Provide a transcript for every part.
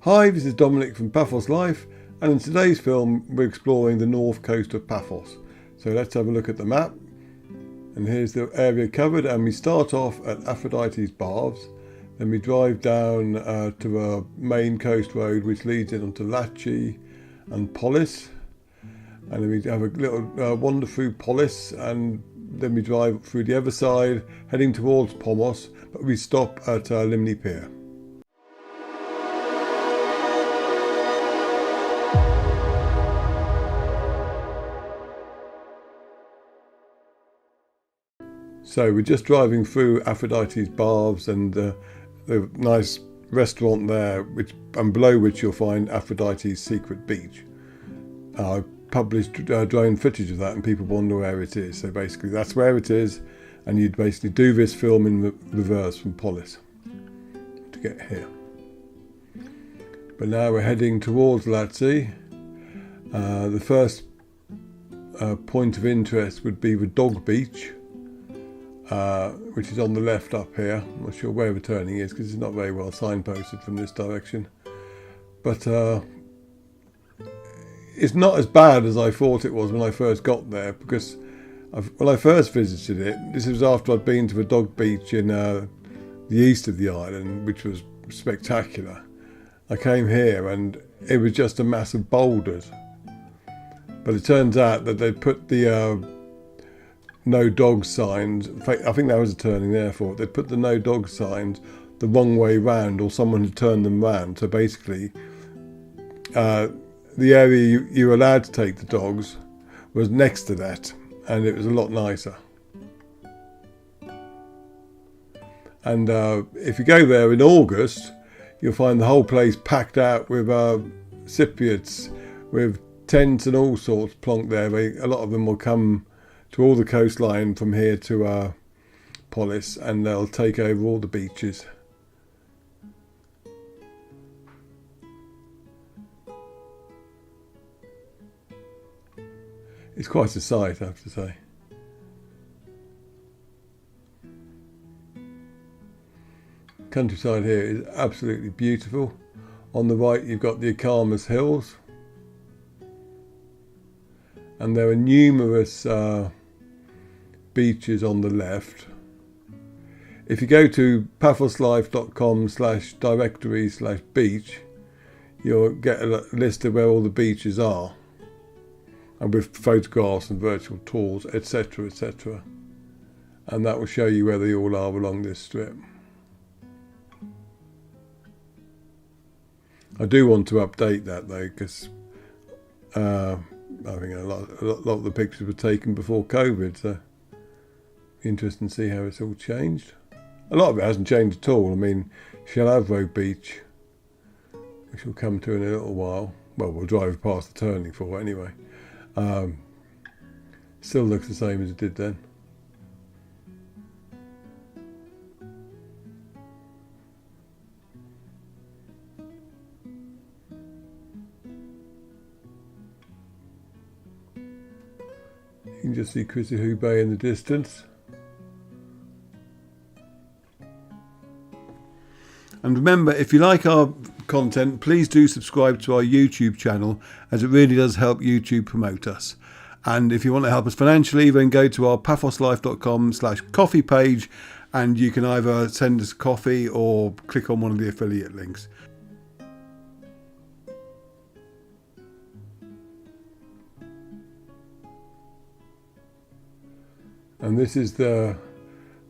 Hi, this is Dominic from Paphos Life, and in today's film we're exploring the north coast of Paphos. So let's have a look at the map, and here's the area covered, and we start off at Aphrodite's Baths, then we drive down to a main coast road which leads in onto Latchi and Polis, and then we have a little wander through Polis, and then we drive through the other side heading towards Paphos, but we stop at Limni Pier. So we're just driving through Aphrodite's Baths and the nice restaurant there, and below which you'll find Aphrodite's secret beach. I published drone footage of that, and people wonder where it is. So basically that's where it is, and you'd basically do this film in reverse from Polis to get here. But now we're heading towards Latsi. The first point of interest would be the dog beach, which is on the left up here. I'm not sure where the turning is because it's not very well signposted from this direction. But it's not as bad as I thought it was when I first got there, because when I first visited it, this was after I'd been to the dog beach in the east of the island, which was spectacular. I came here and it was just a mass of boulders. But it turns out that they'd put the no dog signs. In fact, I think that was a turning there for it. They put the no dog signs the wrong way round, or someone had turned them round. So basically, the area you were allowed to take the dogs was next to that, and it was a lot nicer. And if you go there in August, you'll find the whole place packed out with Cypriots, with tents and all sorts plonked there. A lot of them will come to all the coastline from here to Polis, and they'll take over all the beaches. It's quite a sight, I have to say. Countryside here is absolutely beautiful. On the right you've got the Akamas Hills, and there are numerous beaches on the left. If you go to paphoslife.com/directory/beach, you'll get a list of where all the beaches are, and with photographs and virtual tours, etc., etc. And that will show you where they all are along this strip. I do want to update that though, because I think a lot of the pictures were taken before COVID, so interesting to see how it's all changed. A lot of it hasn't changed at all. I mean, Shalavo Beach, which we'll come to in a little while. Well, we'll drive past the turning for it anyway. Still looks the same as it did then. You can just see Krisihu Bay in the distance. And remember, if you like our content, please do subscribe to our YouTube channel, as it really does help YouTube promote us. And if you want to help us financially, then go to our paphoslife.com/coffee page, and you can either send us coffee or click on one of the affiliate links. And this is the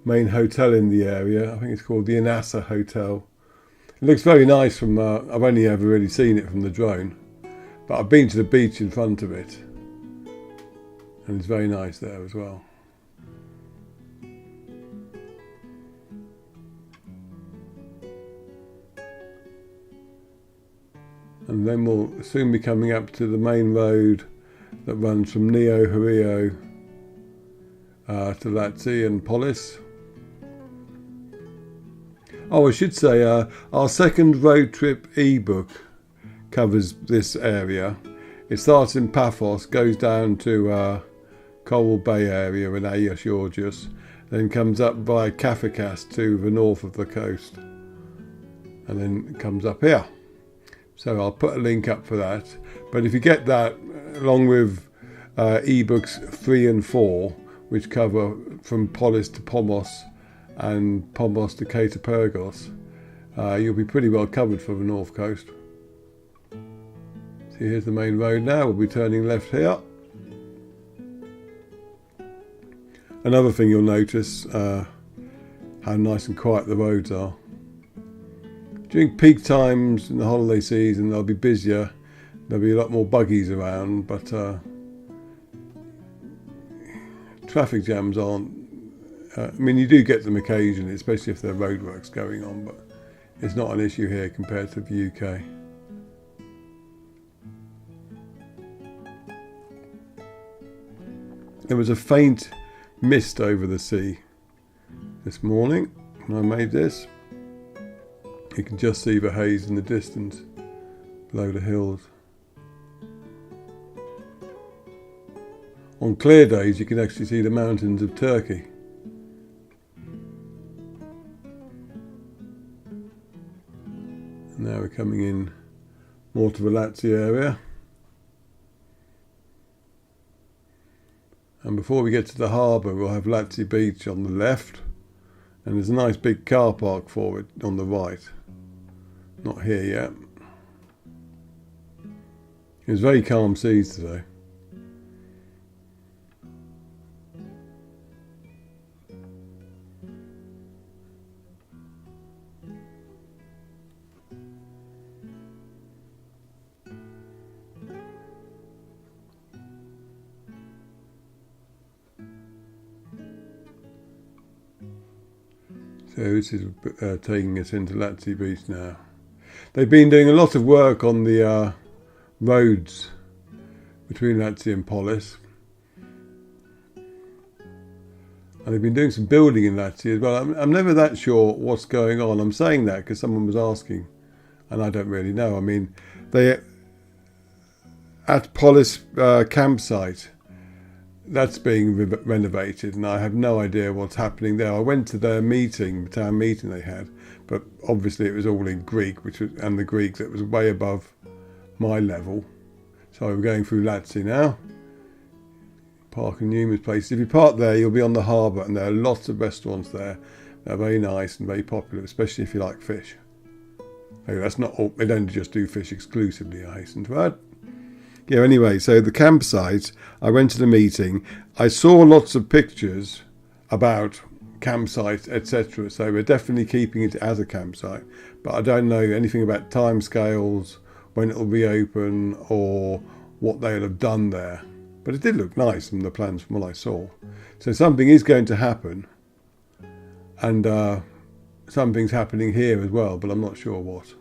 main hotel in the area. I think it's called the Inasa Hotel. It looks very nice from, I've only ever really seen it from the drone, but I've been to the beach in front of it, and it's very nice there as well. And then we'll soon be coming up to the main road that runs from Neo Hurio to Latsi and Polis. Oh, I should say our second road trip ebook covers this area. It starts in Paphos, goes down to Coral Bay area in Agios Georgios, then comes up via Kafikas to the north of the coast, and then comes up here. So I'll put a link up for that. But if you get that, along with eBooks 3 and 4, which cover from Polis to Paphos and Paphos to Katapergos, you'll be pretty well covered for the north coast. So here's the main road now. We'll be turning left here. Another thing you'll notice, how nice and quiet the roads are. During peak times in the holiday season, they'll be busier. There'll be a lot more buggies around, but traffic jams aren't. I mean, you do get them occasionally, especially if there are roadworks going on, but it's not an issue here compared to the UK. There was a faint mist over the sea this morning when I made this. You can just see the haze in the distance below the hills. On clear days you can actually see the mountains of Turkey. And now we're coming in more to the Latsi area. And before we get to the harbour, we'll have Latsi Beach on the left, and there's a nice big car park for it on the right. Not here yet. It was very calm seas today. So this is taking us into Latsi Beach now. They've been doing a lot of work on the roads between Latsi and Polis. And they've been doing some building in Latsi as well. I'm never that sure what's going on. I'm saying that because someone was asking, and I don't really know. I mean, they at Polis campsite, that's being renovated, and I have no idea what's happening there. I went to their meeting, the town meeting they had, but obviously it was all in Greek, and the Greek that was way above my level. So we're going through Latsi now. Park in numerous places. If you park there, you'll be on the harbour, and there are lots of restaurants there. They're very nice and very popular, especially if you like fish. Anyway, that's not all. They don't just do fish exclusively, I hasten to add. Yeah, anyway, so the campsite, I went to the meeting. I saw lots of pictures about campsites, etc. So we're definitely keeping it as a campsite. But I don't know anything about timescales, when it'll reopen, or what they'll have done there. But it did look nice from the plans from what I saw. So something is going to happen. And something's happening here as well, but I'm not sure what.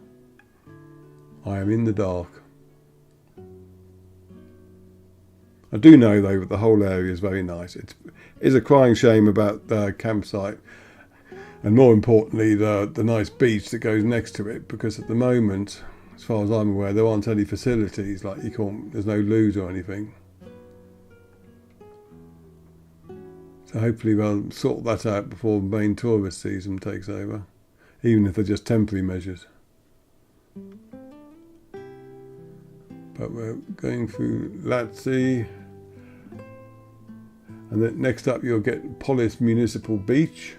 I am in the dark. I do know, though, that the whole area is very nice. It is a crying shame about the campsite, and more importantly, the nice beach that goes next to it, because at the moment, as far as I'm aware, there aren't any facilities, like there's no loos or anything. So hopefully they'll sort that out before the main tourist season takes over, even if they're just temporary measures. But we're going through Latsi, and then next up you'll get Polis Municipal Beach.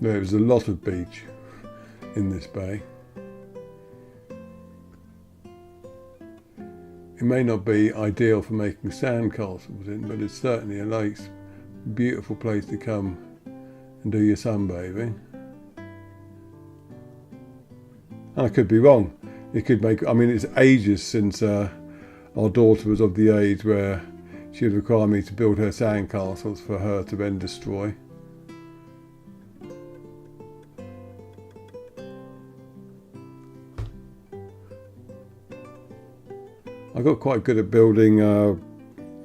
There's a lot of beach in this bay. It may not be ideal for making sand castles in, but it's certainly a nice, beautiful place to come and do your sunbathing. And I could be wrong. It could make, I mean, it's ages since our daughter was of the age where she would require me to build her sand castles for her to then destroy. I got quite good at building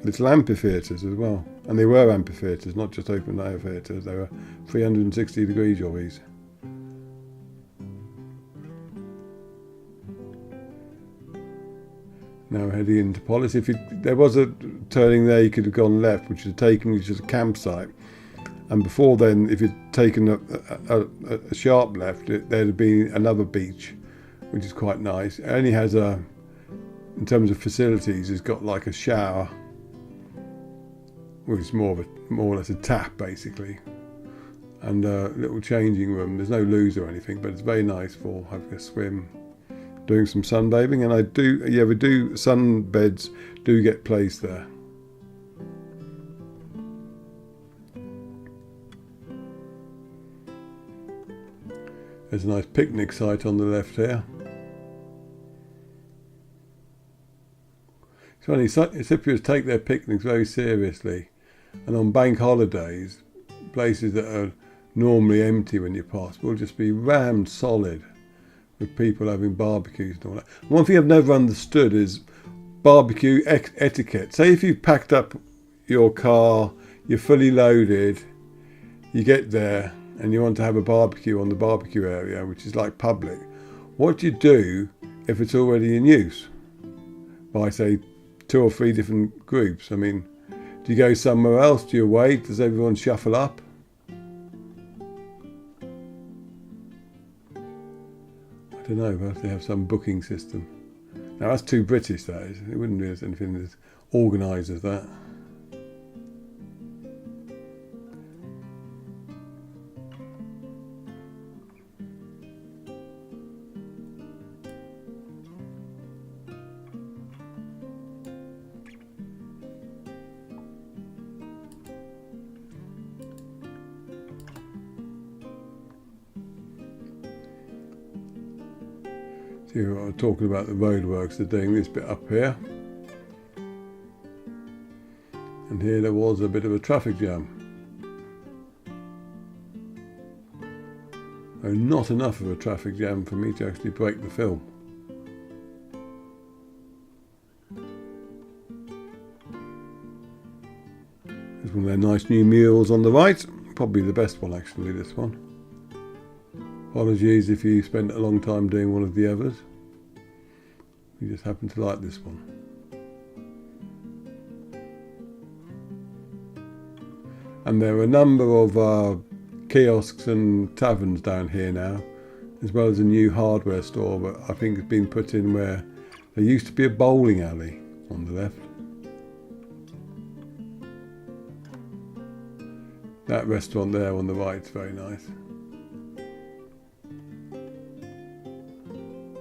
little amphitheatres as well. And they were amphitheatres, not just open air theatres. They were 360-degree jobbies. Now heading into Polis. There was a turning there, you could have gone left, which would have taken you to the campsite. And before then, if you'd taken a sharp left, there'd have been another beach, which is quite nice. It only has in terms of facilities, it's got like a shower, which is more or less a tap basically, and a little changing room. There's no loos or anything, but it's very nice for having a swim, doing some sunbathing. And sunbeds do get placed there. There's a nice picnic site on the left here. It's funny, Cypriots take their picnics very seriously, and on bank holidays, places that are normally empty when you pass will just be rammed solid with people having barbecues and all that. One thing I've never understood is barbecue etiquette. Say if you've packed up your car, you're fully loaded, you get there and you want to have a barbecue on the barbecue area, which is like public. What do you do if it's already in use by, say, 2 or 3 different groups? I mean, do you go somewhere else? Do you wait? Does everyone shuffle up? I don't know, perhaps they have some booking system. Now that's too British, that is. It wouldn't be anything as organised as that. Here I'm talking about the roadworks. They're doing this bit up here, and here there was a bit of a traffic jam. Not enough of a traffic jam for me to actually break the film. There's one of their nice new mules on the right, probably the best one actually, this one. Apologies if you spent a long time doing one of the others. You just happen to like this one. And there are a number of kiosks and taverns down here now, as well as a new hardware store that I think has been put in where there used to be a bowling alley on the left. That restaurant there on the right is very nice.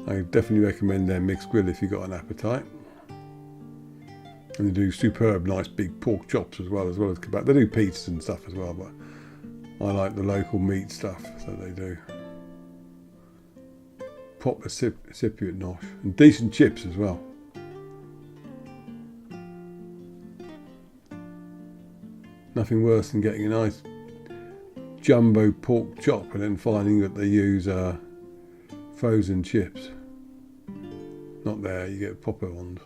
I definitely recommend their mixed grill if you've got an appetite. And they do superb, nice big pork chops as well as kebab. They do pizzas and stuff as well, but I like the local meat stuff, so they do. Proper Cypriot nosh. And decent chips as well. Nothing worse than getting a nice jumbo pork chop and then finding that they use frozen chips. Not there, you get proper ones.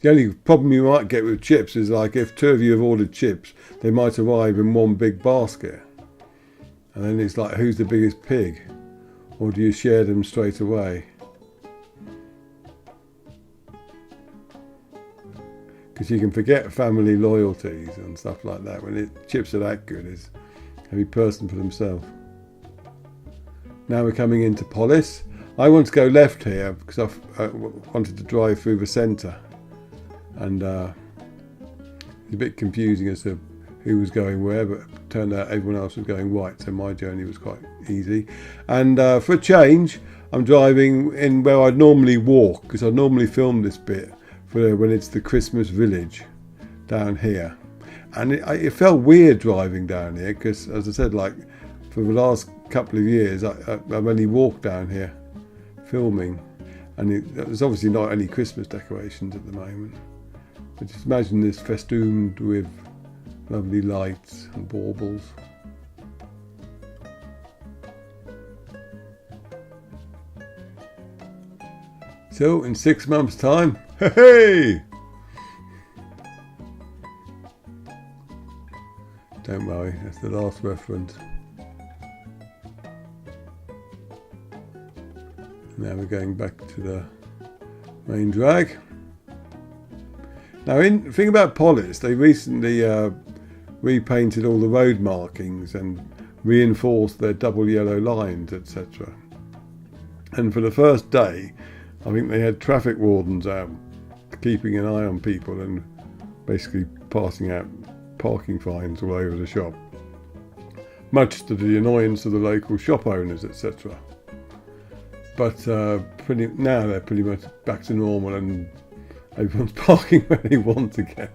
The only problem you might get with chips is like if 2 of you have ordered chips, they might arrive in one big basket. And then it's like, who's the biggest pig? Or do you share them straight away? Because you can forget family loyalties and stuff like that. When chips are that good, it's every person for themselves. Now we're coming into Polis. I want to go left here because I wanted to drive through the centre, and it's a bit confusing as to who was going where, but it turned out everyone else was going right, so my journey was quite easy. And for a change, I'm driving in where I'd normally walk, because I normally film this bit for when it's the Christmas village down here. And it felt weird driving down here because, as I said, like for the last couple of years I've only walked down here filming, and there's obviously not any Christmas decorations at the moment, but just imagine this festooned with lovely lights and baubles. So in 6 months time, hey! Don't worry, that's the last reference. Now we're going back to the main drag. Now, the thing about Polis, they recently repainted all the road markings and reinforced their double yellow lines, etc. And for the first day, I think they had traffic wardens out keeping an eye on people and basically passing out parking fines all over the shop, much to the annoyance of the local shop owners, etc. But now they're pretty much back to normal and everyone's parking where they want to get.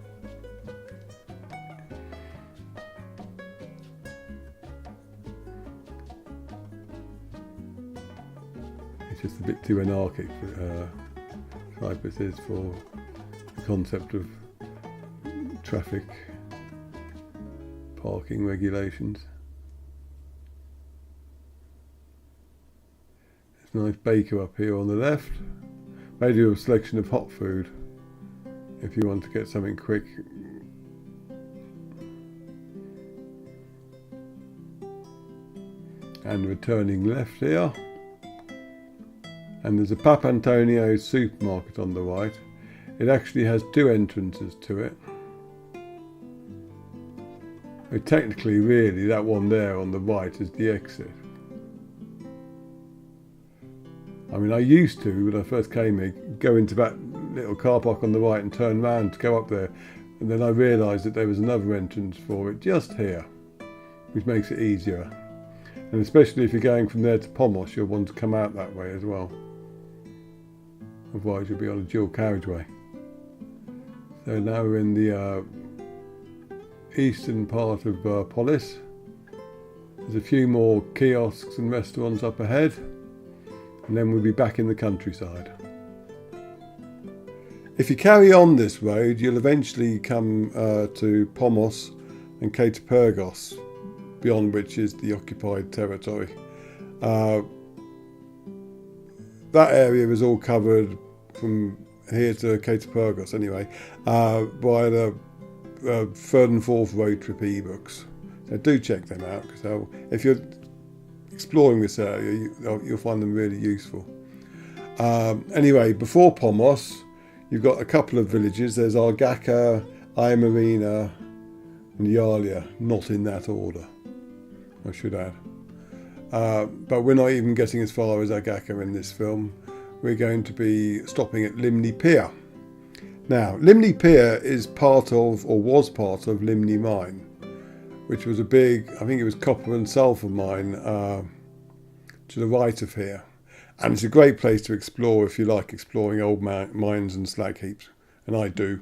It's just a bit too anarchic, Cyprus is, for the concept of traffic parking regulations. There's a nice baker up here on the left. They do a selection of hot food if you want to get something quick. And returning left here. And there's a Papantonio's supermarket on the right. It actually has two entrances to it. But technically, really, that one there on the right is the exit. I mean, I used to, when I first came here, go into that little car park on the right and turn round to go up there. And then I realised that there was another entrance for it just here, which makes it easier. And especially if you're going from there to Paphos, you'll want to come out that way as well. Otherwise you'll be on a dual carriageway. So now we're in the eastern part of Polis. There's a few more kiosks and restaurants up ahead, and then we'll be back in the countryside. If you carry on this road, you'll eventually come to Paphos and Katapergos, beyond which is the occupied territory. That area is all covered from here to Katapergos anyway by the third and fourth road trip eBooks. So do check them out, because if you're exploring this area, you'll find them really useful. Anyway, before Paphos, you've got a couple of villages. There's Argaka, Iamarina and Yalia, not in that order, I should add. But we're not even getting as far as Argaka in this film. We're going to be stopping at Limni Pier. Now, Limni Pier is part of, or was part of, Limni Mine, which was a big, I think it was copper and sulphur mine to the right of here. And it's a great place to explore if you like exploring old mines and slag heaps. And I do.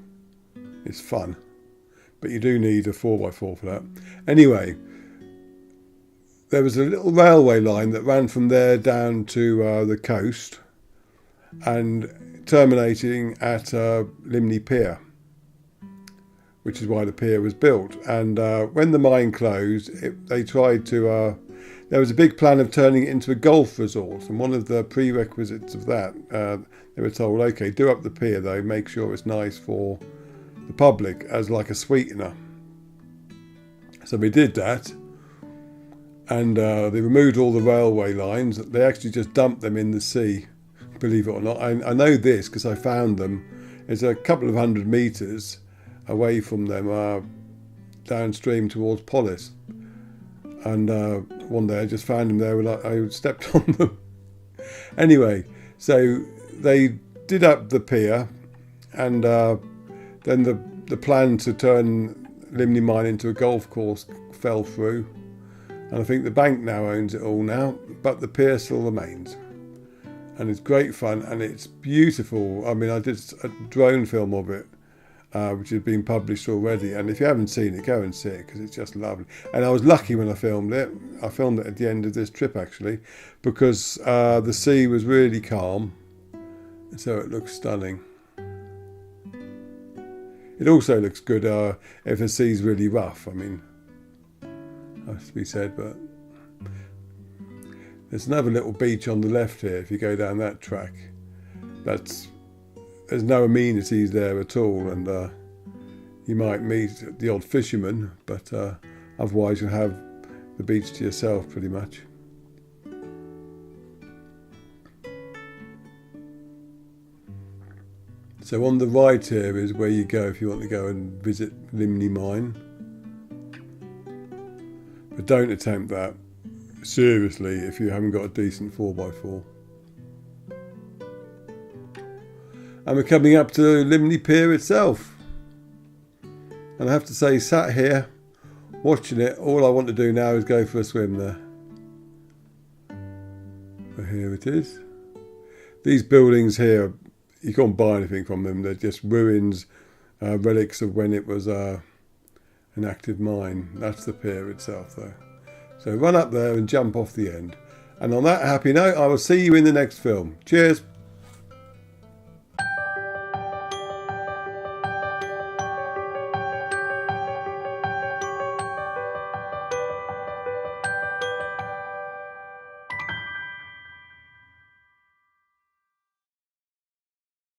It's fun. But you do need a 4x4 for that. Anyway, there was a little railway line that ran from there down to the coast and terminating at Limni Pier, which is why the pier was built. And when the mine closed, they tried to... there was a big plan of turning it into a golf resort, and one of the prerequisites of that, they were told, OK, do up the pier though, make sure it's nice for the public as like a sweetener. So we did that, and they removed all the railway lines. They actually just dumped them in the sea, believe it or not. I know this because I found them. It's a couple of 100 metres away from them, downstream towards Polis. And one day I just found them there and I stepped on them. Anyway, so they did up the pier, and then the plan to turn Limni Mine into a golf course fell through. And I think the bank now owns it all now, but the pier still remains. And it's great fun and it's beautiful. I mean, I did a drone film of it, which has been published already. And if you haven't seen it, go and see it, because it's just lovely. And I was lucky when I filmed it. I filmed it at the end of this trip, actually, because the sea was really calm. So it looks stunning. It also looks good if the sea's really rough. I mean, has to be said, but there's another little beach on the left here. If you go down that track, there's no amenities there at all, and you might meet the odd fisherman, but otherwise you'll have the beach to yourself pretty much. So on the right here is where you go if you want to go and visit Limni Mine. But don't attempt that, seriously, if you haven't got a decent 4x4. And we're coming up to Limni Pier itself. And I have to say, sat here, watching it, all I want to do now is go for a swim there. So here it is. These buildings here, you can't buy anything from them. They're just ruins, relics of when it was an active mine. That's the pier itself though. So run up there and jump off the end. And on that happy note, I will see you in the next film. Cheers.